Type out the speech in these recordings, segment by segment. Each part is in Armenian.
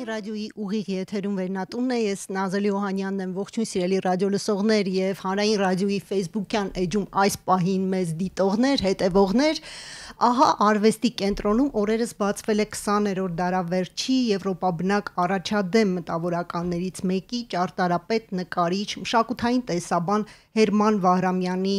Հանրային ռադիոյի ուղիղ եթերում վերնատունն է, ես Նազելի Օհանյանն եմ, ողջույն սիրելի ռադիոլսողներ եւ Հանրային ռադիոյի Facebook-յան էջում այս պահին մեզ դիտողներ, հետևողներ, ահա արվեստի կենտրոնում օրերս բացվել է 20-րդ դարավերջի եվրոպաբնակ առաջադեմ մտավորականներից մեկի ճարտարապետ, նկարիչ, մշակութային տեսաբան Հերման Վահրամյանի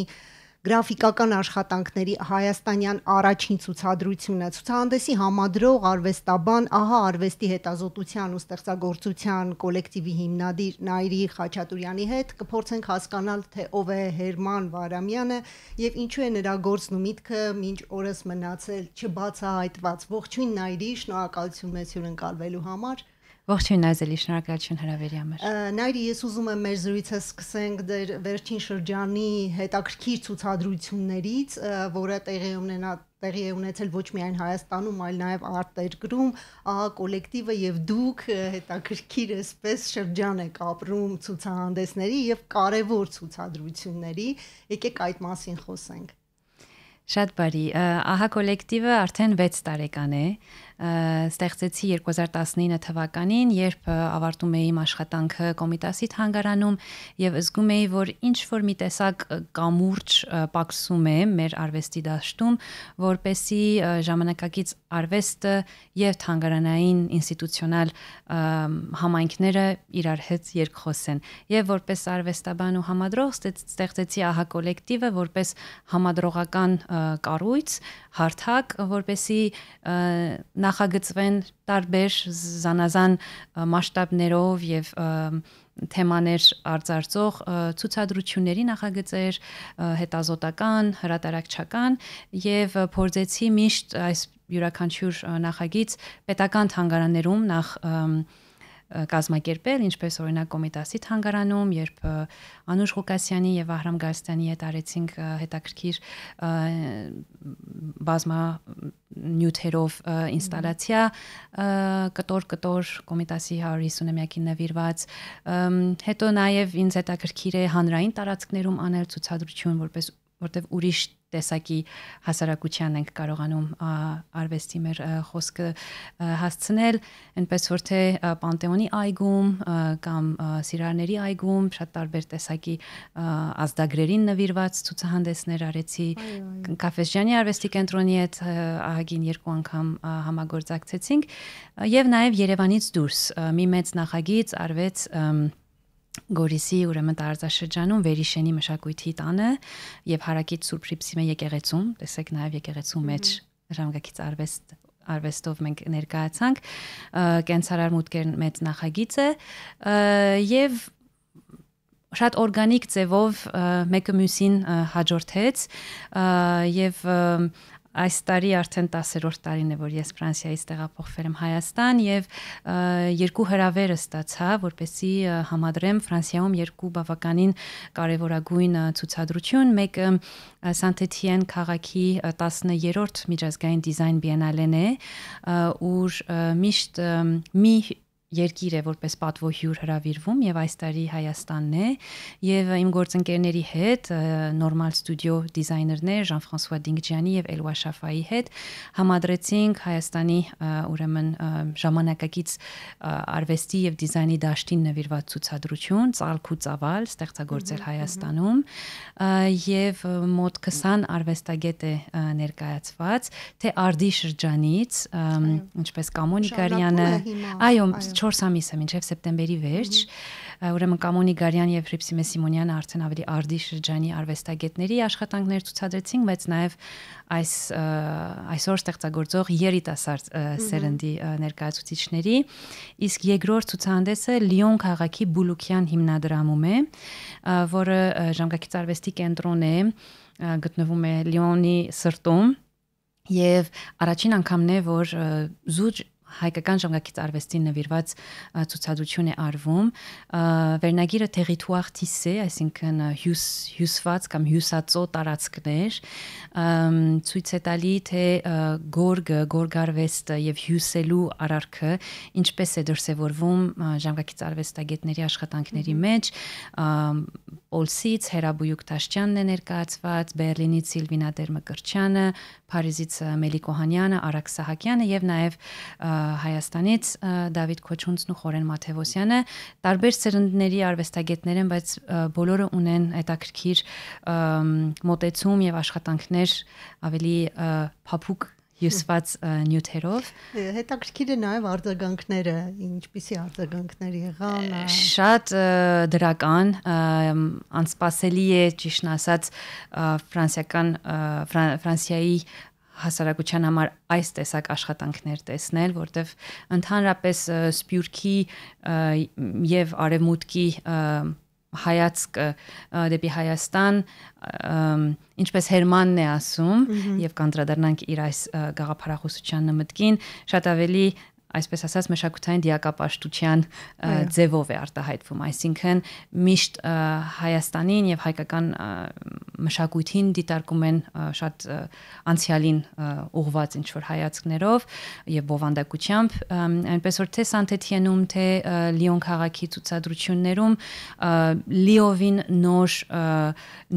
գրաֆիկական աշխատանքների հայաստանյան առաջին ցուցադրությունը ցուցահանդեսի համադրող արվեստաբան ահա արվեստի հետազոտության ու ստեղծագործության կոլեկտիվի հիմնադիր Նայիրի Խաչատուրյանի հետ կփորձենք հասկանալ թե ով է Հերման Վահրամյանը եւ ինչու է նրա գործն ու միտքը մինչ օրս մնացել չբացահայտված։ Ողջույն Նայիրի, շնորհակալություն մեզ հյուրընկալվելու համար։ Ողջույն Նազելի, շնորհակալություն հրավերի համար։ Նայիրի, ես ուզում եմ մեր զրույցը սկսենք դեր վերջին շրջանի հետաքրքիր ցուցադրություններից, որը տեղի է ունեցել ոչ միայն Հայաստանում, այլ նաև արտերկրում, ահա կոլեկտիվը եւ դուք հետաքրքիր էսպես շրջան եք ապրում ցուցահանդեսների եւ կարեւոր ցուցադրությունների, եկեք այդ մասին խոսենք։ Շատ բարի, ահա կոլեկտիվը արդեն 6 տարեկան է, ստեղծեցի 2019 թվականին, երբ ավարտում էի իմ աշխատանքը Կոմիտասի թանգարանում եւ զգում էի, որ ինչ որ մի տեսակ կամուրջ պակսում է մեր արվեստի դաշտում, որպեսի ժամանակակից արվեստը եւ թանգարանային ինստիտուցիոնալ համայնքները իրար հետ երկխոսեն։ Եվ որպես արվեստաբան ու համադրող ստեղծեցի ահա կոլեկտիվը որպես համադրողական կառույց, հարթակ, որպեսի նախագծվեն տարբեր զանազան մասշտաբներով եւ թեմաներ արձարծող ցուցադրությունների նախագծեր, հետազոտական, հրատարակչական եւ փորձեցի միշտ այս յուրաքանչյուր նախագիծ պետական թանգարաններում նախ կազմակերպել, ինչպես օրինակ Կոմիտասի թանգարանում, երբ Անուշ Ղուկասյանի եւ Վահրամ Գալստյանի հետ արեցինք հետաքրքիր բազմա նյութերով ինստալացիա կտոր Կոմիտասի 150-ամյակին նվիրված, հետո նաեւ ինձ հետաքրքիր է հանրային տարածքներում անել ցուցադրություն, որտեղ ուրիշ տեսակի հասարակության ենք կարողանում արվեստի մեր խոսքը հասցնել, այնպես որ թե Պանտեոնի այգում կամ Սիրարների այգում շատ տարբեր տեսակի ազդագրերին նվիրված ցուցահանդեսներ արեցի, Կաֆեսջանի արվեստի կենտրոնի հետ ահագին 2 անգամ համագործակցեցինք եւ նաեւ Երևանից դուրս մի մեծ նախագիծ արվեց Գորիսի ուրեմն տարածաշրջանում Վերիշենի մշակույթի տանը եւ Հարակից Սուրբ Հռիփսիմե եկեղեցում, տեսեք նաեւ եկեղեցու մեջ ժամանակակից արվեստով մենք ներկայացանք, կենցարար մուտքեր մեծ նախագիծ է եւ շատ օրգանիկ ձևով մեկը մյուսին հաջորդեց եւ այս տարի արդեն 10-րդ տարին է, որ ես Ֆրանսիայից տեղափոխվել եմ Հայաստան եւ 2 հրավեր ստացա, որպեսզի համադրեմ Ֆրանսիայում 2 բավականին կարևորագույն ցուցադրություն, մեկը Սանտ-Էթիեն քաղաքի 10-րդ միջազգային դիզայն բիենալեն է, ուր միշտ մի երկիր է որպես պատվոհյուր հրավիրվում եւ այս տարի Հայաստանն է եւ իմ գործընկերների հետ Նորմալ ստուդիո դիզայներներ Ժան-Ֆրանսուଆ Դինգջյանի եւ Էլուա Շաֆայի հետ համադրեցինք Հայաստանի ուրեմն ժամանակակից արվեստի եւ դիզայնի դաշտին նվիրված ցուցադրություն Ծալք ու ծավալ ստեղծագործել Հայաստանում եւ մոտ 20 արվեստագետ է ներկայացված թե արդի շրջանից ինչպես Կամո Նիգարյանը այո 4 ամիս է մինչև սեպտեմբերի վերջ, ուրեմն Կամո Նիգարյան եւ Հռիփսիմե Սիմոնյանը արդեն ավելի արդի շրջանի արվեստագետների աշխատանքներ ցուցադրեցին, բայց նաեւ այսօր ստեղծագործող երիտասարդ սերնդի ներկայացուցիչների, իսկ երկրորդ ցուցահանդեսը Լիոն քաղաքի Բուլուկյան հիմնադրամում է, որը ժամանակակից արվեստի կենտրոն է, գտնվում է Լիոնի սրտում եւ առաջին անգամն է, որ զուտ հայկական ժամանակակից արվեստին նվիրված ցուցադրություն է արվում, վերնագիրը Territoire tissé, այսինքն հյուսված կամ հյուսածո տարածքներ, ցույց է տալի թե գորգարվեստը եւ հյուսելու արարքը ինչպես է դրսեւորվում ժամանակակից արվեստագետների աշխատանքների մեջ, Պոլսից Հերաբույուկ Տաշյանն է ներկայացված, Բերլինից Սիլվինա Դերմկրչյանը, Փարիզից Մելիք Օհանյանը, Արաք Սահակյանը եւ նաեւ Հայաստանից Դավիթ Քոչունցն ու Խորեն Մաթևոսյանը տարբեր սերնդների արվեստագետներ են, բայց բոլորը ունեն հետաքրքիր մոտեցում եւ աշխատանքներ ավելի փափուկ հյուսված նյութերով։ Հետաքրքիր է նաև արձագանքները, ինչպիսի արձագանքներ եղան։ Շատ դրական, անսպասելի է, ճիշտն ասած, Ֆրանսիայի հասարակության համար այս տեսակ աշխատանքներ տեսնել, որտեվ ընդհանրապես Սփյուռքի եւ Արևմուտքի հայացքը դեպի Հայաստան, ինչպես Հերմանն է ասում, եւ կանդրադառնանք իր այս գաղափարախոսության մտքին, շատ ավելի այսպես ասած մշակութային դիակապաշտության ձևով է արտահայտվում, այսինքն միշտ Հայաստանին եւ հայկական մշակույթին դիտարկում են շատ անցյալին ուղղված ինչ որ հայացքներով եւ բովանդակությամբ, այնպես որ թե Սանթեթիենում, թե Լիոն քաղաքի ցուցադրություններում լիովին նոր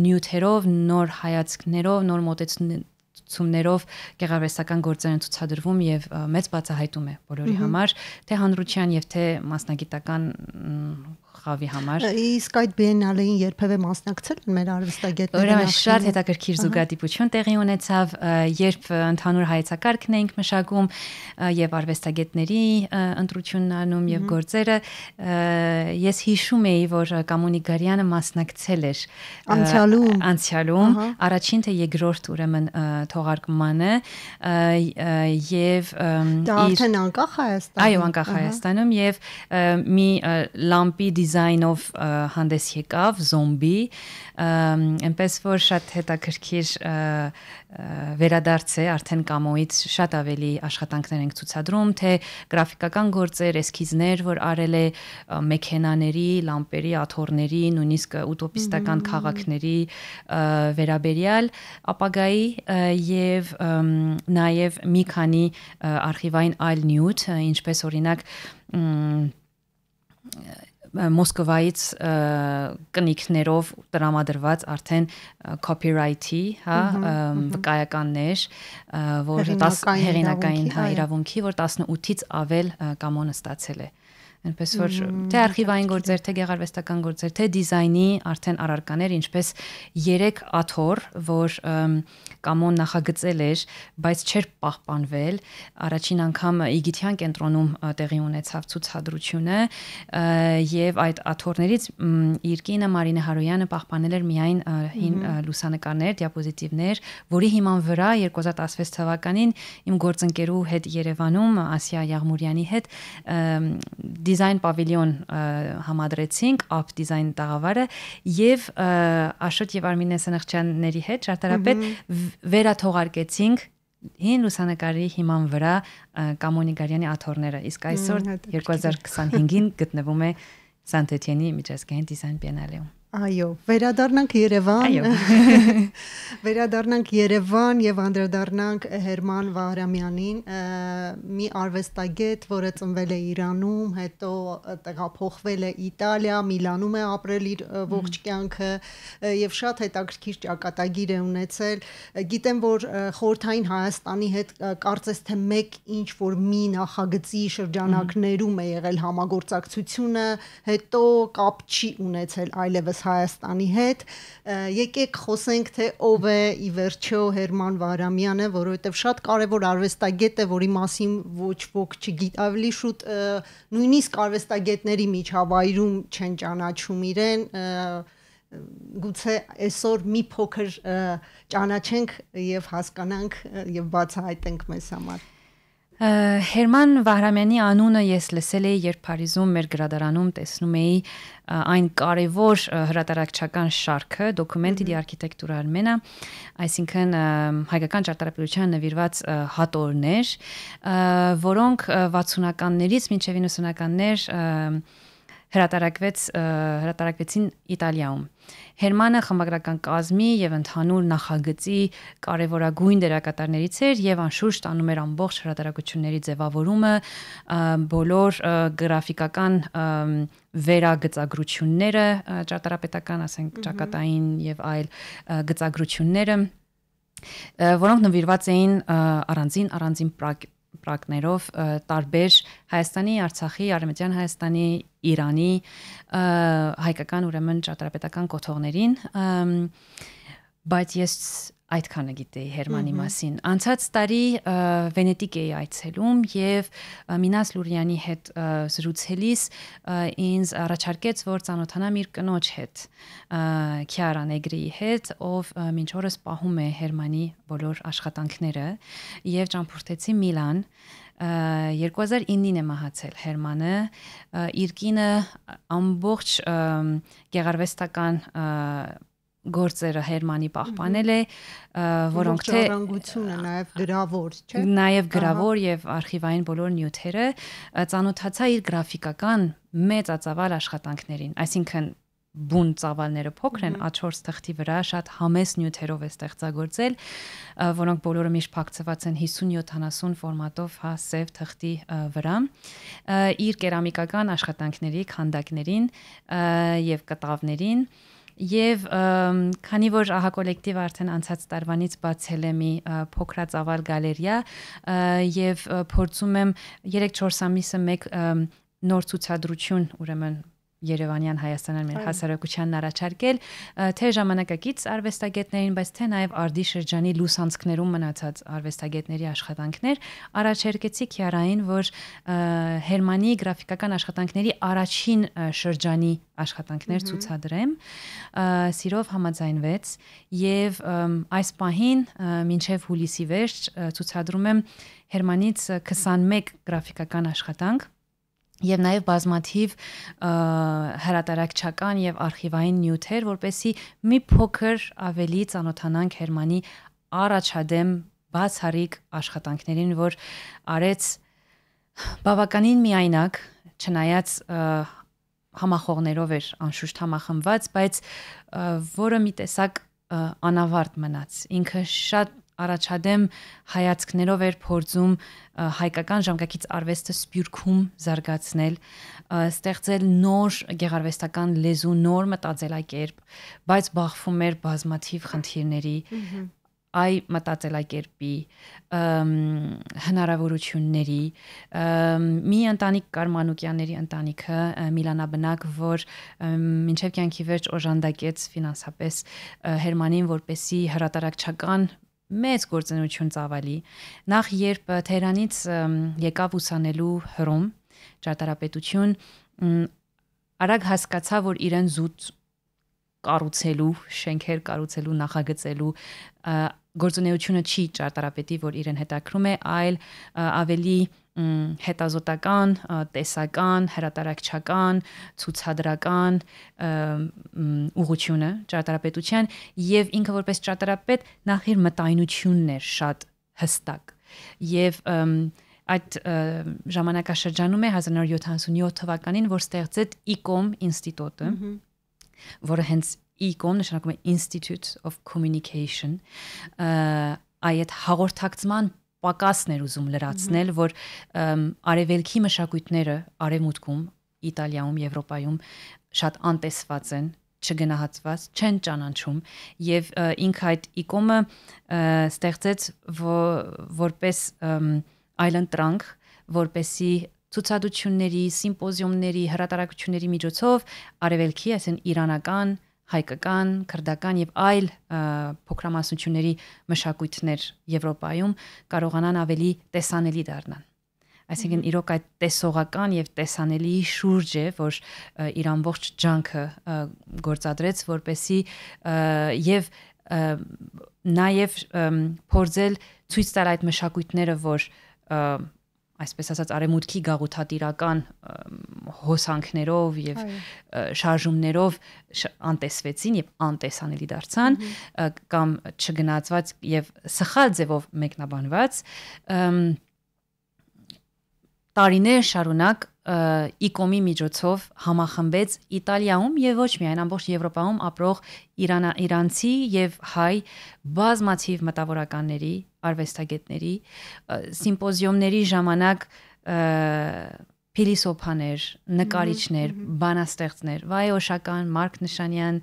նյութերով, նոր հայացքներով, նոր մոտեցումներով գեղարվեստական գործեր են ցուցադրվում եւ մեծ բացահայտում է բոլորի համար, թե հանրության եւ թե մասնագիտական խավի համար։ Իսկ այդ բիենալեին երբևէ մասնակցել են մեր արվեստագետները։ Ուրեմն շատ հետաքրքիր զուգադիպություն տեղի ունեցավ, երբ ընդհանուր հայեցակարգն էինք մշակում եւ արվեստագետների ընտրությունն անում եւ գործերը, ես հիշում էի, որ Կամոնիկ Գարյանը մասնակցել էր անցյալում, առաջին թե երկրորդ ուրեմն թողարկմանը եւ դա արդեն անկախ Հայաստանում։ Այո, անկախ Հայաստանում եւ մի լամպի դիզայնով հանդես եկավ զոմբի, այնպես որ շատ հետաքրքիր վերադարձ է արդեն Կամոից շատ ավելի աշխատանքներ ենք ցուցադրում, թե գրաֆիկական գործեր, էսքիզներ, որ արել է մեքենաների, լամպերի, աթոռների, նույնիսկ ուտոպիստական քաղաքների վերաբերյալ ապագայի եւ նաեւ մի քանի արխիվային այլ նյութ, ինչպես օրինակ Մոսկվայից կնիքներով տրամադրված արդեն copyright-ի, վկայականներ, որ հեղինակային իրավունքի, որ 18-ից ավել Կամոնը ստացել է։ Այնպես որ թե արխիվային գործեր, թե գեղարվեստական գործեր, թե դիզայնի արդեն առարկաներ, ինչպես 3 աթոռ, որ Կամոն նախագծել էր, բայց չէր պահպանվել, առաջին անգամ Իգիթյան կենտրոնում տեղի ունեցավ ցուցադրությունը եւ այդ աթոռներից իր կինը Մարինե Հարոյանը պահպանել էր միայն հին լուսանկարներ, դիապոզիտիվներ, որի հիման վրա 2016 թվականին իմ գործընկերու հետ Երևանում Ասիա Եղմուրյանի հետ դիզայն պավիլիոն համադրեցինք, Up Design տաղավարը եւ Աշոտ եւ Արմինե Սնխչյանների հետ ճարտարապետ վերաթողարկեցինք հին լուսանկարի հիման վրա Կամոնիկ Գարյանի աթոռները, իսկ այսօր 2025-ին գտնվում է Սանթեթիենի միջազգային դիզայն բիենալեում։ Այո, վերադառնանք Երևան։ Վերադառնանք Երևան եւ անդրադառնանք Հերման Վահրամյանին, մի արվեստագետ, որը ծնվել է Իրանում, հետո տեղափոխվել է Իտալիա, Միլանում է ապրել իր ողջ կյանքը եւ շատ հետաքրքիր ճակատագիր է ունեցել։ Գիտեմ, որ խորհրդային Հայաստանի հետ կարծես թե մեկ ինչ որ մի նախագծի շրջանակներում է եղել համագործակցությունը, հետո կապ չի ունեցել այլևս Հայաստանի հետ, եկեք խոսենք, թե ով է ի վերջո Հերման Վահրամյանը, որովհետև շատ կարևոր արվեստագետ է, որի մասին ոչ ոք չգիտի, ավելի շուտ նույնիսկ արվեստագետների միջավայրում չեն ճանաչում իրեն, գուցե այսօր մի փոքր ճանաչենք եւ հասկանանք եւ բացահայտենք մեզ համար։ Հերման Վահրամյանի անունը ես լսել էի, երբ Փարիզում մեր գրադարանում տեսնում էի այն կարևոր հրատարակչական շարքը Documenti di Architettura Armena, այսինքն հայկական ճարտարապետության նվիրված հատորներ, որոնք 60-ականներից մինչև 90-ականներ հրատարակվեցին Իտալիայում։ Հերմանը խմբագրական կազմի եւ ընդհանուր նախագծի կարևորագույն դերակատարներից էր եւ անշուշտ անում էր ամբողջ հրատարակությունների ձևավորումը, բոլոր գրաֆիկական վերագծագրությունները, ճարտարապետական, ասենք ճակատային եւ այլ գծագրությունները, որոնք նվիրված էին առանձին պրակներով տարբեր Հայաստանի, Արցախի, Արևմտյան Հայաստանի, Իրանի հայկական ուրեմն ճարտարապետական կոթողներին, բայց ես այդքանը գիտեի Հերմանի մասին։ Անցած տարի Վենետիկ էի այցելում եւ Մինաս Լուրյանի հետ զրուցելիս ինձ առաջարկեց, որ ծանոթանամ իր կնոջ հետ, Քիարա Նեգրիի հետ, ով մինչ օրս պահում է Հերմանի բոլոր աշխատանքները եւ ճամփորդեցի Միլան 2009-ին է մահացել Հերմանը, իր կինը ամբողջ գեղարվեստական գործերը Հերմանի պահպանել է, որոնք թե ժառանգությունը նաև գրավոր, չէ՞։ Նաև գրավոր եւ արխիվային բոլոր նյութերը ծանոթացա իր գրաֆիկական մեծածավալ աշխատանքներին, այսինքն բուն ծավալները փոքր են, A4 թղթի վրա շատ համես նյութերով է ստեղծագործել, որոնք բոլորը միշտ փակցված են 50-70 ֆորմատով, սև թղթի վրա։ Իր կերամիկական աշխատանքների, քանդակներին եւ կտավներին Եվ քանի որ ահա կոլեկտիվը արդեն անցած տարվանից բացել է մի փոքրածավալ գալերիա եւ փորձում եմ 3-4 ամիսը մեկ նոր ցուցադրություն ուրեմն Երևանյան Հայաստանյան մեր հասարակությանն առաջարկել թե ժամանակակից արվեստագետներին, բայց թե նաև արդի շրջանի լուսանցքներում մնացած արվեստագետների աշխատանքներ առաջարկեցի Քիարային, որ Հերմանի գրաֆիկական աշխատանքների առաջին շրջանի աշխատանքներ ցուցադրեմ, սիրով համաձայնվեց եւ այս պահին մինչեւ հուլիսի վերջ ցուցադրում եմ Հերմանից 21 գրաֆիկական աշխատանք Եվ նաև բազմաթիվ հրատարակչական եւ արխիվային նյութեր, որպեսզի մի փոքր ավելի ծանոթանանք Հերմանի առաջադեմ բացառիկ աշխատանքներին, որ արեց բավականին միայնակ, չնայած համախոհներով էր անշուշտ համախմբված, բայց որը մի տեսակ անավարտ մնաց։ Ինքը շատ առաջադեմ հայացքներով էր փորձում հայկական ժամանակից արվեստը Սփյուռքում զարգացնել, ստեղծել նոր գեղարվեստական լեզու, նոր մտածելակերպ, բայց բախվում էր բազմաթիվ խնդիրների, այ մտածելակերպի, հնարավորությունների, մի ընտանիք կար Մանուկյանների ընտանիքը, Միլանաբնակ, որ մինչև կյանքի վերջ օժանդակեց ֆինանսապես Հերմանին, որպեսզի հրատարակչական մեծ գործունեություն ծավալի։ Նախ երբ Թեհրանից եկավ ուսանելու Հռոմ ճարտարապետություն, արագ հասկացա, որ իրեն զուտ կառուցելու, շենքեր կառուցելու, նախագծելու գործունեությունը չի ճարտարապետի, որ իրեն հետաքրում է, այլ ավելի հետազոտական, տեսական, հրատարակչական, ցուցադրական ուղղությունը ճարտարապետության եւ ինքը որպես ճարտարապետ նախ իր մտայնությունն էր շատ հստակ եւ այդ ժամանակաշրջանում է 1977 թվականին, որ ստեղծեց ICOM ինստիտուտը, որը հենց ICOM նշանակում է Institute of Communication, այդ հաղորդակցման պակասն էր ուզում լրացնել, որ արևելքի մշակույթները արևմուտքում, Իտալիայում, Եվրոպայում շատ անտեսված են, չգնահատված, չեն ճանաչում եւ ինքը այդ ICOM-ը ստեղծեց որպես այլընտրանք, որպեսի ցուցադրությունների, սիմպոզիումների, հրատարակությունների միջոցով արևելքի, այսինքն իրանական, հայկական, քրդական եւ այլ փոքրամասնությունների մշակույթներ Եվրոպայում կարողանան ավելի տեսանելի դառնան։ Այսինքն իրոք այդ տեսողական եւ տեսանելի շուրջ է, որ իր ամբողջ ջանքը գործադրեց, որպեսի եւ նաեւ փորձել ցույց տալ այդ մշակույթները, որ այսպես ասած արեմուտքի գաղութատիրական հոսանքներով եւ շարժումներով անտեսվեցին եւ անտեսանելի դարձան կամ չգնահատված եւ սխալ ձևով մեկնաբանված տարիներ շարունակ ICOM-ի միջոցով համախմբեց Իտալիայում եւ ոչ միայն ամբողջ Եվրոպայում ապրող իրանցի եւ հայ բազմաթիվ մտավորականների, արվեստագետների սիմպոզիումների ժամանակ փիլիսոփաներ, նկարիչներ, բանաստեղծներ, Վայ Օշական, Մարկ Նշանյան,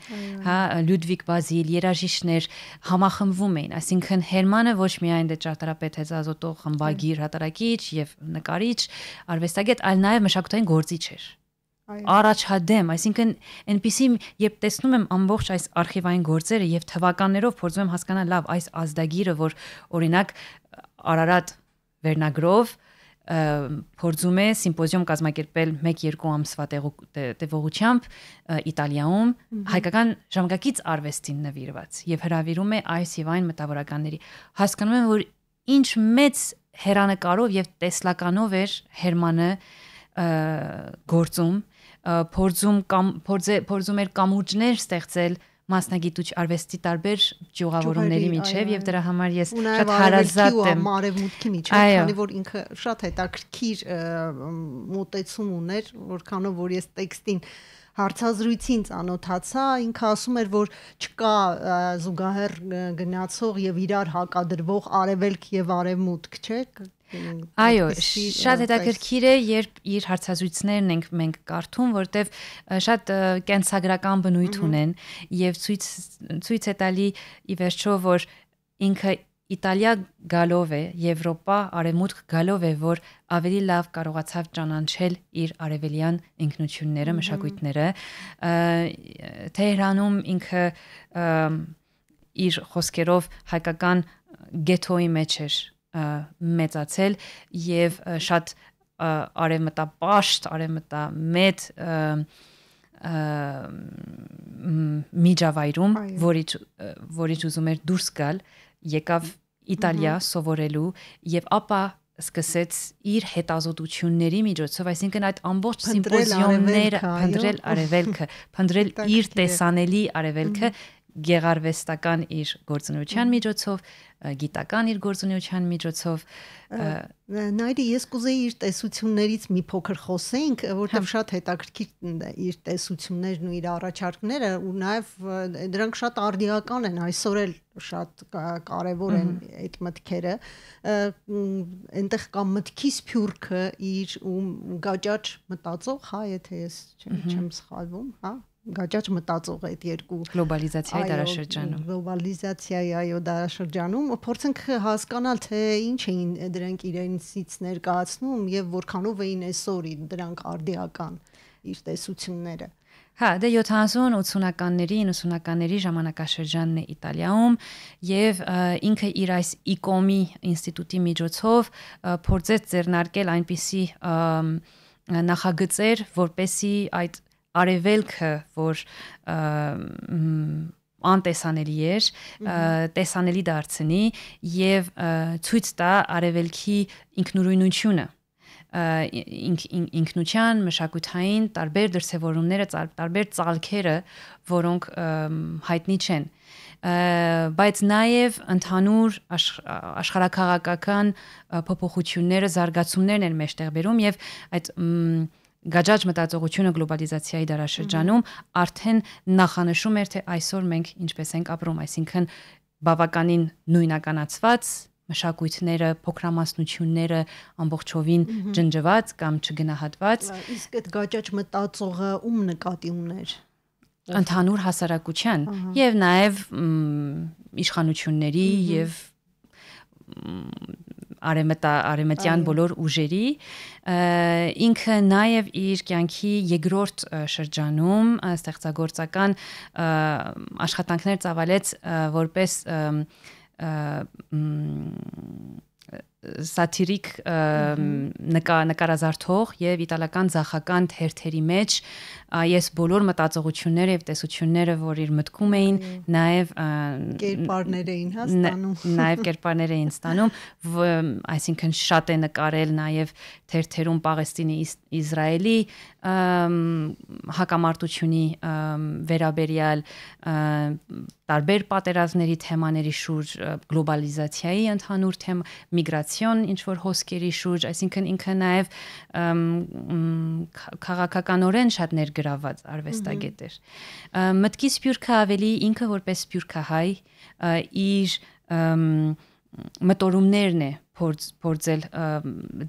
հա, Լյուդվիգ Բազիլ, երաժիշտներ համախմբվում էին, այսինքն Հերմանը ոչ միայն դե ճարտարապետ հետազոտող, խմբագիր, հատարակիչ եւ նկարիչ, արվեստագետ, այլ նաեւ մշակութային գործիչ էր։ Առաջադեմ, այսինքն այնպիսի երբ տեսնում եմ ամբողջ այս արխիվային գործերը եւ թվականներով փորձում եմ հասկանալ լավ այս ազդագիրը, որ օրինակ Արարատ վերնագրով փորձում է սիմպոզիում կազմակերպել 1-2 ամսվա տևողությամբ Իտալիայում հայկական ժամանակակից արվեստին նվիրված եւ հրավիրում է այս եւ այն մտավորականների, հասկանում եմ, որ ինչ մեծ հերանեկարով եւ տեսլականով էր Հերմանը գործում, փորձում էր կամուրջներ ստեղծել մասնագիտարվեստի տարբեր ճյուղավորումների միջև եւ դրա համար ես շատ հարազատ եմ արևմուտքի միջև, քանի որ ինքը շատ հետաքրքիր մոտեցում ուներ, որքանով որ ես տեքստին հարցազրույցին ծանոթացա, ինքը ասում էր, որ չկա զուգահեռ գնացող եւ իրար հակադրվող արևելք եւ արևմուտք, չէ՞։ Այո, շատ հետաքրքիր է, երբ իր հարցազրույցներն ենք մենք կարդում, որտեվ շատ կենսագրական բնույթ ունեն եւ ցույց է տալի ի վերջո, որ ինքը Իտալիա գալով է, Եվրոպա, Արևմուտք գալով է, որ ավելի լավ կարողացավ ճանաչել իր արևելյան ինքնությունները, մշակույթները, Թեհրանում ինքը իր խոսքերով հայկական գետոյի մեջ էր մեծացել եւ շատ արևմտապաշտ, արևմտամետ միջավայրում, որից ուզում էր դուրս գալ, եկավ Իտալիա սովորելու եւ ապա սկսեց իր հետազոտությունների միջոցով, այսինքն այդ ամբողջ սիմպոզիումները փնտրել արևելքը, փնտրել իր տեսանելի արևելքը գեղարվեստական իր գործունեության միջոցով, գիտական իր գործունեության միջոցով Նայրի, ես կուզեի իր տեսություններից մի փոքր խոսենք, որտեղ շատ հետաքրքիր իր տեսություններն ու իր առաջարկները ու նաև դրանք շատ արդիական են, այսօր էլ շատ կարևոր են այդ մտքերը, այնտեղ կա մտքի սփյուռքը իր ու գաճաճ մտածող, հա, եթե ես չեմ սխալվում, հա, գաճաճ մտածող այդ երկու գլոբալիզացիայի դարաշրջանում այո դարաշրջանում փորձենք հասկանալ թե ինչ էին դրանք իրենցից ներկայացնում եւ որքանով էին այսօր դրանք արդիական իր տեսությունները Հա, դե 70-80-ականների, 90-ականների ժամանակաշրջանն է Իտալիայում եւ ինքը իր այս ICOM-ի ինստիտուտի միջոցով փորձեց ձեռնարկել այնպիսի նախագծեր, որպեսզի այդ արևելքը, որ անտեսանելի էր, տեսանելի դարձնի եւ ցույց տա արևելքի ինքնուրույնությունը ինքնության, մշակութային տարբեր դրսևորումները, տարբեր ծալքերը, որոնք հայտնի չեն, բայց նաև ընդհանուր աշխարհաքաղաքական փոփոխությունները, զարգացումներն են մեջտեղ բերում եւ այդ գաճաճ մտածողությունը գլոբալիզացիայի դարաշրջանում արդեն նախանշում էր, թե այսօր մենք ինչպես ենք ապրում, այսինքն բավականին նույնականացված մշակույթները, փոքրամասնությունները ամբողջովին ջնջված կամ չգնահատված։ Իսկ այդ գաճաճ մտածողը ում նկատի ուներ։ Ընդհանուր հասարակության եւ նաեւ իշխանությունների եւ արեմտյան բոլոր ուժերի ինքը նաև իր կյանքի երկրորդ շրջանում ստեղծագործական աշխատանքներ ծավալեց որպես սատիրիկ նկարազարդող եւ իտալական ցախական թերթերի մեջ ես բոլոր մտածողությունները եւ տեսությունները, որ իր մտքում էին, նաեւ կերպարներ էին հաստանում, նաեւ կերպարներ էին ստանում, այսինքն շատ է նկարել նաեւ թերթերում Պաղեստինի Իսրայելի հակամարտությունի վերաբերյալ տարբեր պատերազմների թեմաների շուրջ, գլոբալիզացիայի ընդհանուր թեմա, միգրացիոն ինչ որ հոսքերի շուրջ, այսինքն ինքը նաև քաղաքականորեն շատ ներգրաված արվեստագետ էր։ Մտքի սփյուռքը ավելի ինքը որպես սփյուռքահայ իր մտորումներն է փորձել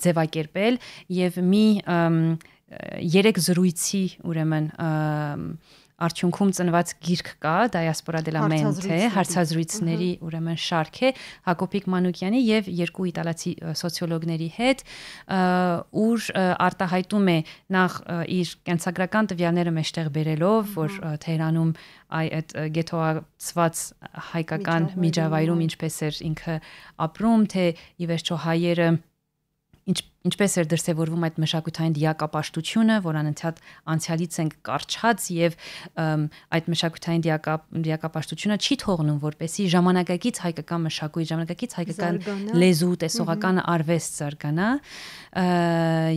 ձևակերպել եւ մի 3 զրույցի ուրեմն արդյունքում ծնված գիրք կա Diaspora della Mente հարցազրույցների ուրեմն շարք է Հակոբիկ Մանուկյանի եւ երկու իտալացի սոցիոլոգների հետ ուր արտահայտում է նախ իր կենսագրական տվյալները մեջտեղ բերելով որ Թեհրանում այդ գետոացված հայկական միջավայրում ինչպես էր ինքը ապրում թե ի վերջո հայերը ինչպես էր դրսևորվում այդ մշակութային դիակապաշտությունը, որ անընդհատ անցյալից ենք կարճած եւ այդ մշակութային դիակապաշտությունը չի թողնում, որպեսզի ժամանակակից հայկական մշակույթ, ժամանակակից հայկական լեզու, տեսողական արվեստ զարգանա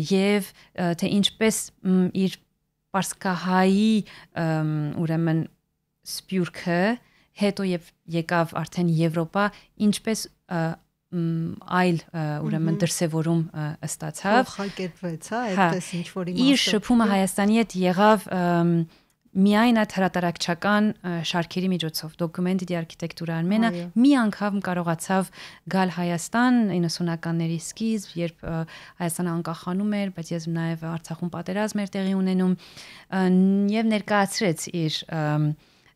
եւ թե ինչպես իր պարսկահայի ուրեմն սպյուրքը հետո եւ եկավ արդեն Եվրոպա, ինչպես այլ ուրեմն դրսևորում ստացավ փոխակերպվեց, այդպես ինչ որ իմաստով իր շփումը Հայաստանի հետ եղավ միայն այդ հրատարակչական շարքերի միջոցով դոկումենտի դի արքիտեկտուրա արմենը մի անգամ կարողացավ գալ Հայաստան 90-ականների սկիզբ երբ Հայաստանը անկախանում էր բայց ես նաև Արցախում պատերազմ էր տեղի ունենում եւ ներկայացրեց իր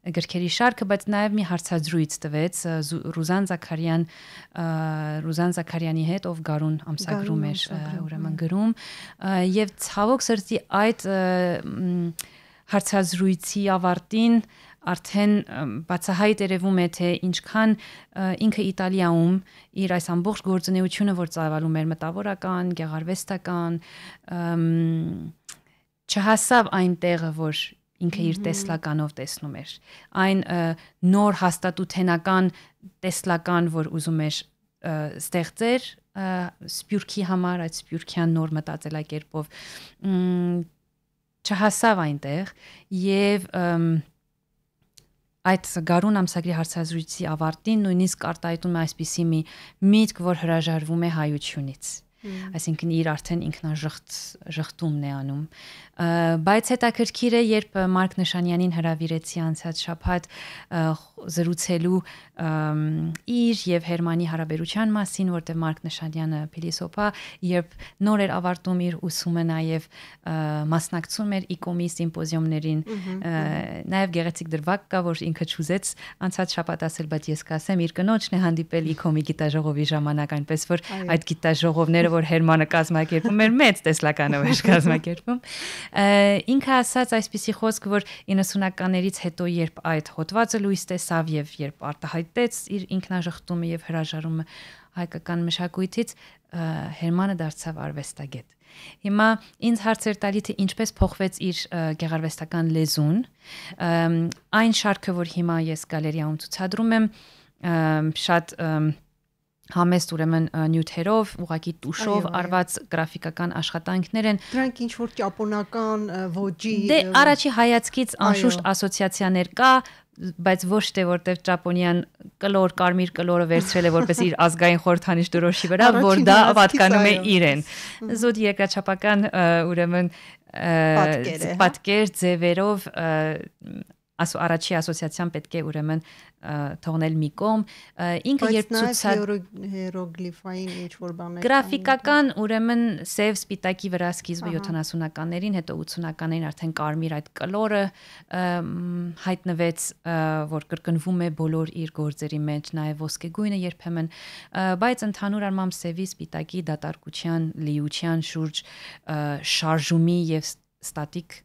գրքերի շարքը, բայց նաև մի հարցազրույց տվեց Ռուզան Զաքարյանի հետ, ով Գարուն ամսագրում էր, ուրեմն գրում, եւ ցավոք սրտի այդ հարցազրույցի ավարտին արդեն բացահայտ երևում է թե ինչքան ինքը Իտալիայում իր այս ամբողջ գործունեությունը, որ ծավալում էր մտավորական, գեղարվեստական, չհասավ այն տեղը, որ ինքը իր տեսլականով տեսնում էր այն նոր հաստատութենական տեսլական որ ուզում էր ստեղծեր սպյուրքի համար այդ սպյուրքյան նոր մտածելակերպով չհասավ այնտեղ եւ այդ Գարուն ամսագրի հարցազրույցի ավարտին նույնիսկ արտահայտում է այսպիսի մի միտք որ հրաժարվում է հայությունից այսինքն իր արդեն ինքնաժխտումն է անում բայց հետաքրքիր է երբ Մարկ Նշանյանին հրավիրեցի անցած շաբաթ զրուցելու իր եւ Հերմանի հարաբերության մասին որտեղ Մարկ Նշանյանը փիլիսոփա երբ նոր էր ավարտում իր ուսումը նաեւ մասնակցում էր ICOM-ի սիմպոզիումներին նաեւ գեղեցիկ դրվագ կա որ ինքը ճուզեց անցած շաբաթ ասել բայց ես կասեմ իր կնոջն է հանդիպել ICOM-ի գիտաժողովի ժամանակ այնպես որ այդ գիտաժողովները որ Հերմանը կազմակերպում էր մեծ տեսլականով էր կազմակերպում ինքը ասաց այսպիսի խոսք որ 90-ականներից հետո երբ այդ հոդվածը լույս տեսավ եւ երբ արտահայտեց իր ինքնաժխտումը եւ հրաժարումը հայկական մշակույթից Հերմանը դարձավ արվեստագետ հիմա ինձ հարցեր տալի թե ինչպես փոխվեց իր գեղարվեստական լեզուն այն շարքը որ հիմա ես գալերիայում ցուցադրում եմ շատ համեստ ուրեմն նյութերով, ուղղակի տուշով արված գրաֆիկական աշխատանքներ են։ Դրանք ինչ որ ճապոնական ոճի Դե առաջի հայացքից անշուշտ ասոցիացիաներ կա, բայց ոչ թե որտեղ ճապոնիան կլոր կարմիր կլորը վերցրել է որպես իր ազգային խորհրդանիշ դրոշի վրա, որ դա պատկանում է իրեն։ Զուտ երկրաչափական ուրեմն պատկեր ձևերով առաջի ասոցիացիան պետք է ուրեմն թողնել մի կողմ ինքը երբ հիերոգլիֆային ինչ որ բաներ գրաֆիկական ուրեմն սև սպիտակի վրա սկիզբը 70-ականներին հետո 80-ականներին արդեն կարմիր այդ կլորը հայտնվեց որ կրկնվում է բոլոր իր գործերի մեջ նաև ոսկեգույնը երբեմն բայց ընդհանուր առմամբ սևի սպիտակի դատարկության լիության շուրջ շարժումի եւ ստատիկ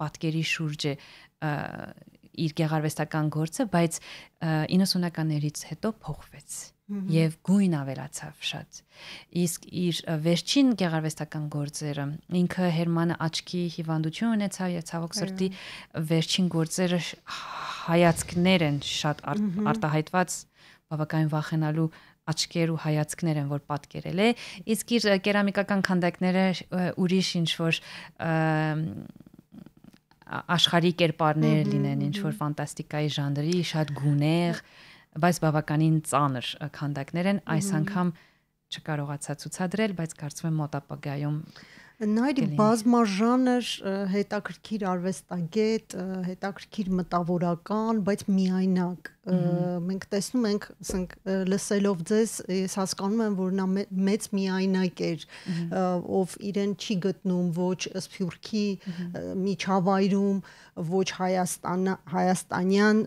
պատկերի շուրջ է իր գեղարվեստական գործը, բայց 90-ականներից հետո փոխվեց եւ գույն ավելացավ շատ։ Իսկ իր վերջին գեղարվեստական գործերը ինքը Հերմանը աչքի հիվանդություն ունեցավ եւ ցավոք սրտի վերջին գործերը հայացքներ են շատ արտահայտված բավականին վախենալու աչքեր ու հայացքներ են որ պատկերել է իսկ իր կերամիկական քանդակները ուրիշ ինչ որ աշխարհի կերպարներ լինեն ինչ որ ֆանտաստիկայի ժանրի շատ գունեղ բայց բավականին ծանր քանդակներ են այս անգամ չկարողացա ցուցադրել բայց կարծում եմ մոտ ապագայում Նայրի բազմաժանր հետաքրքիր արվեստագետ հետաքրքիր մտավորական բայց միայնակ մենք տեսնում ենք, ասենք լսելով ձեզ, ես հասկանում եմ, որ նա մեծ միայնակ էր, ով իրեն չի գտնում ոչ Սփյուռքի միջավայրում, ոչ հայաստանյան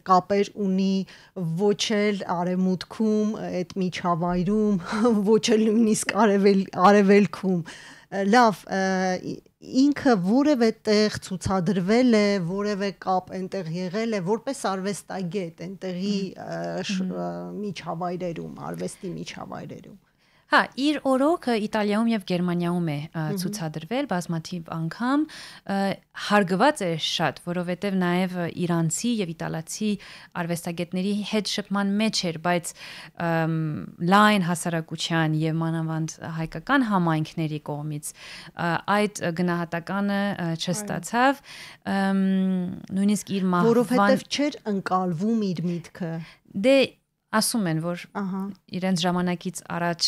կապեր ունի, ոչ էլ արևմուտքում, այդ միջավայրում, ոչ էլ նույնիսկ արևելքում։ Լավ, ինքը որևէ տեղ ցուցադրվել է, որևէ կապ այնտեղ եղել է, որպես արվեստագետ այնտեղի միջավայրերում, արվեստի միջավայրերում։ Հա, իր օրոքը Իտալիայում եւ Գերմանիայում է ցուցադրվել բազմաթիվ անգամ, հարգված է շատ, որովհետեւ նաեւ իրանցի եւ իտալացի արվեստագետների հետ շփման մեջ էր, բայց լայն հասարակության եւ մանավանդ հայկական համայնքների կողմից այդ գնահատականը չստացավ, նույնիսկ իր մահվան, որովհետեւ չէր ընկալվում իր միտքը։ Դե ասում են, որ իրենց ժամանակից առաջ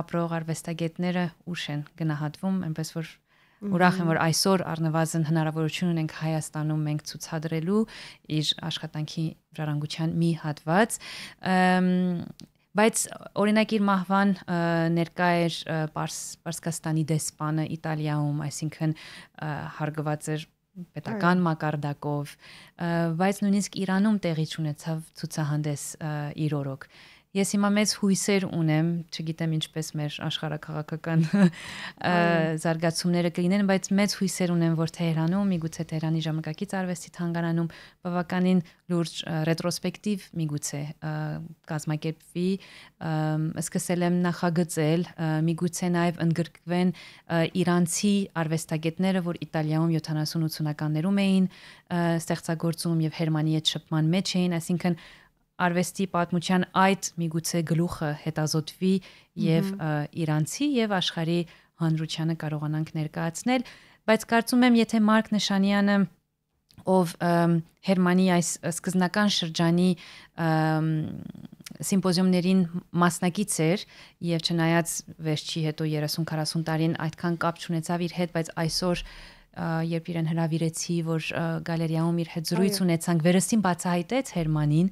ապրող արվեստագետները ուշ են գնահատվում, այնպես որ ուրախ եմ, որ այսօր առնվազն հնարավորություն ունենք Հայաստանում մենք ցուցադրելու իր աշխատանքի ժառանգության մի հատված, բայց օրինակ իր մահվան ներկա էր Պարսկաստանի դեսպանը Իտալիայում, այսինքն հարգված էր պետական մակարդակով, բայց նույնիսկ Իրանում տեղի ունեցավ ցուցահանդես իր օրոք։ Ես հիմա մեծ հույսեր ունեմ, չգիտեմ ինչպես մեր աշխարհակաղակական զարգացումները կլինեն, բայց մեծ հույսեր ունեմ, որ Թեհրանում, միգուցե Թեհրանի ժամանակակից արվեստի թանգարանում բավականին լուրջ ռետրոսպեկտիվ միգուցե կազմակերպվի, սկսել եմ նախագծել, միգուցե նաև ընդգրկվեն իրանցի արվեստագետները, որ Իտալիայում 70-80-ականներում էին ստեղծագործում եւ Հերմանի հետ շփման մեջ էին, այսինքն արվեստի պատմության այդ միգուցե գլուխը հետազոտվի եւ իրանցի եւ աշխարհի հանրությանը կարողանանք ներկայացնել, բայց կարծում եմ, եթե Մարկ Նշանյանը, ով Հերմանի այս սկզբնական շրջանի սիմպոզիումներին մասնակից էր եւ չնայած վերջի հետո 30-40 տարին այդքան կապ չունեցավ իր հետ, բայց այսօր երբ իրեն հրավիրեցի, որ գալերիայում իր հետ զրույց ունեցանք, վերստին բացահայտեց Հերմանին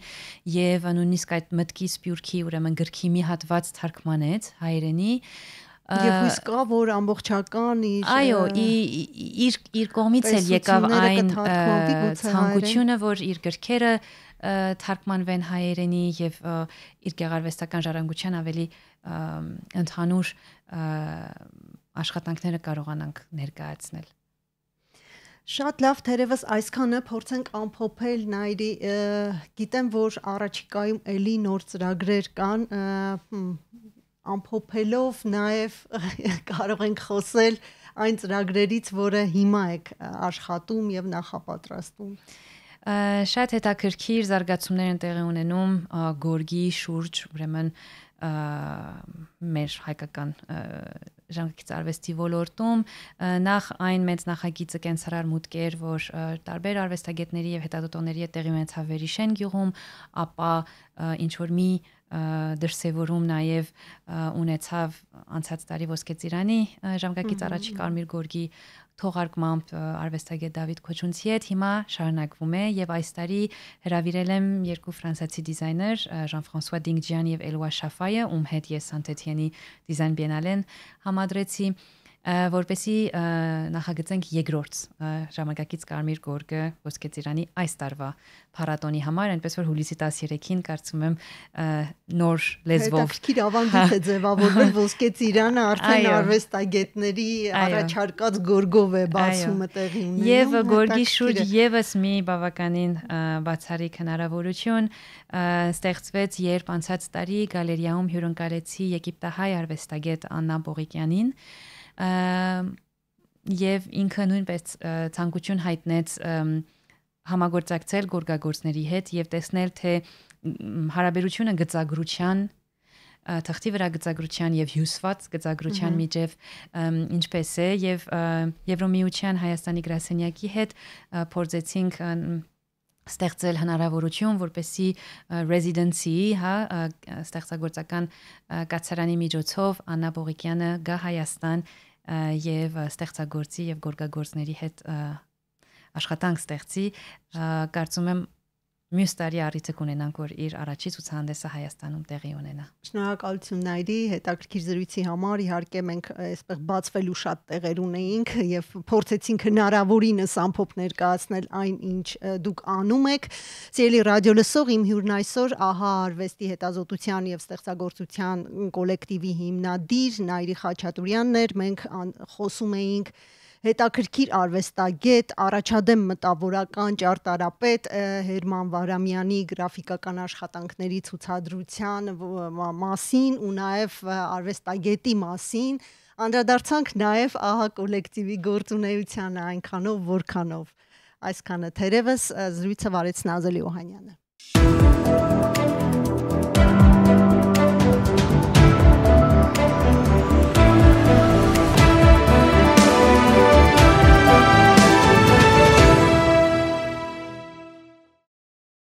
եւ նույնիսկ այդ մտքի Սփյուռքի, ուրեմն գրքի մի հատված թարգմանեց հայերենի եւ հույս կա, որ ամբողջական իր կողմից էլ եկավ այն ցանկությունը, որ իր գրքերը թարգմանվեն հայերենի եւ իր գեղարվեստական ժառանգության ավելի ընդհանուր աշխատանքները կարողանանք ներկայացնել։ Շատ լավ, թերևս այսքանը փորձենք ամփոփել Նայիրի, գիտեմ, որ առաջիկայում էլի նոր ծրագրեր կան, ամփոփելով նաև կարող ենք խոսել այն ծրագրերից, որը հիմա եք աշխատում եւ նախապատրաստում։ Շատ հետաքրքիր զարգացումներ են տեղի ունենում գորգի շուրջ, ուրեմն մեր հայկական ժամանակից արվեստի ոլորտում, նախ այն մեծ նախագիծը կենսարար մուտք էր, որ տարբեր արվեստագետների եւ հետազոտողների հետ տեղի ունեցավ Վերիշեն գյուղում, ապա ինչ որ մի դրսևորում նաև ունեցավ անցած տարի Ոսկե ծիրանի ժամանակից առաջի Կարմիր գորգի թողարկմամբ արվեստագետ Դավիթ Քոչունցի հետ հիմա շարունակվում է եւ այս տարի հրավիրել եմ երկու ֆրանսիացի դիզայներ Ժան-Ֆրանսուଆ Դինգջյան եւ Էլուա Շաֆայը, ում հետ ես Սանտեթիենի դիզայն բիենալեն համադրեցի, որպեսի նախագծենք երկրորդ ժամանակակից Կարմիր գորգը Ոսկե ծիրանի այս տարվա փառատոնի համար, այնպես որ հուլիսի 13-ին կարծում եմ նոր լեզվով հետաքրքիր ավանդույթ է ձևավորվել Ոսկե ծիրանը արդեն արվեստագետների առաջարկած գորգով է բացումը տեղի ունենում եւ գորգի շուրջ եւս մի բավականին բացառիկ հնարավորություն ստեղծվեց, երբ անցած տարի գալերիայում հյուրընկալեցի եգիպտահայ արվեստագետ Աննա Բողիկյանին եւ ինքը նույնպես ցանկություն հայտնեց համագործակցել գորգագործների հետ եւ տեսնել թե հարաբերությունը գծագրության թղթի վրա գծագրության եւ հյուսված գծագրության միջև ինչպես է եւ Եվրոմիության Հայաստանի գրասենյակի հետ փորձեցինք ստեղծել հնարավորություն, որպեսզի residency, ստեղծագործական կացարանի միջոցով Աննա Բողիկյանը գա Հայաստան եւ ստեղծագործի եւ գորգագործների հետ աշխատանք ստեղծի, կարծում եմ մյուս տարի առիթը կունենանք, որ իր առաջի ցուցահանդեսը Հայաստանում տեղի ունենա։ Շնորհակալություն Նայրի, հետաքրքիր զրույցի համար։ Իհարկե մենք այսպես բացվելու շատ տեղեր ունեինք եւ փորձեցինք հնարավորինս ամփոփ ներկայացնել այն, ինչ դուք անում եք։ Սիրելի ռադիո լսող, իմ հյուրն այսօր ահա արվեստի հետազոտության եւ ստեղծագործության կոլեկտիվի հիմնադիր Նայրի Խաչատուրյանն էր։ Մենք խոսում էինք հետաքրքիր արվեստագետ, առաջադեմ մտավորական ճարտարապետ Հերման Վարամյանի գրաֆիկական աշխատանքների ցուցադրության մասին ու նաև արվեստագետի մասին, անդրադարձանք նաև ահա կոլեկտիվի գործունեությանը այնքանով, որքանով։ Այսքանը թերևս զրույցը վարեց Նազելի Օհանյանը։